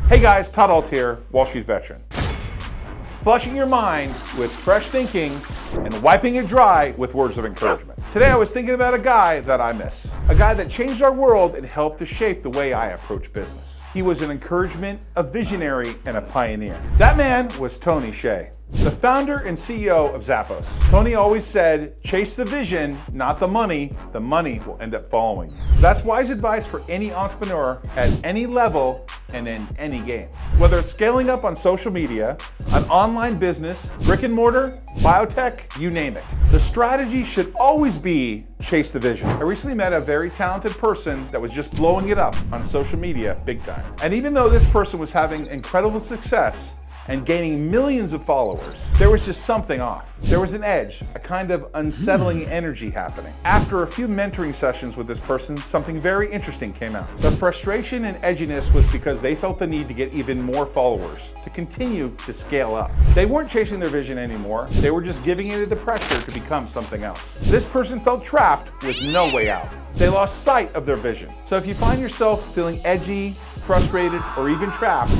Hey guys, Todd Alt here, Wall Street veteran. Flushing your mind with fresh thinking and wiping it dry with words of encouragement. Today I was thinking about a guy that I miss. A guy that changed our world and helped to shape the way I approach business. He was an encouragement, a visionary, and a pioneer. That man was Tony Hsieh, the founder and CEO of Zappos. Tony always said, chase the vision, not the money will end up following you. That's wise advice for any entrepreneur at any level and in any game. Whether it's scaling up on social media, an online business, brick and mortar, biotech, you name it. The strategy should always be chase the vision. I recently met a very talented person that was just blowing it up on social media big time. And even though this person was having incredible success and gaining millions of followers, there was just something off. There was an edge, a kind of unsettling energy happening. After a few mentoring sessions with this person, something very interesting came out. The frustration and edginess was because they felt the need to get even more followers, to continue to scale up. They weren't chasing their vision anymore, they were just giving into the pressure to become something else. This person felt trapped with no way out. They lost sight of their vision. So if you find yourself feeling edgy, frustrated, or even trapped,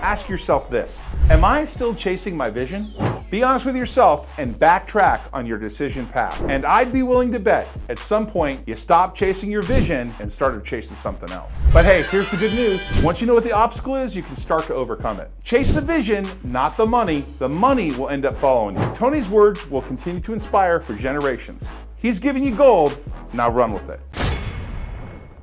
ask yourself this: am I still chasing my vision? Be honest with yourself and backtrack on your decision path. And I'd be willing to bet at some point you stopped chasing your vision and started chasing something else. But hey, here's the good news. Once you know what the obstacle is, you can start to overcome it. Chase the vision, not the money. The money will end up following you. Tony's words will continue to inspire for generations. He's giving you gold, now run with it.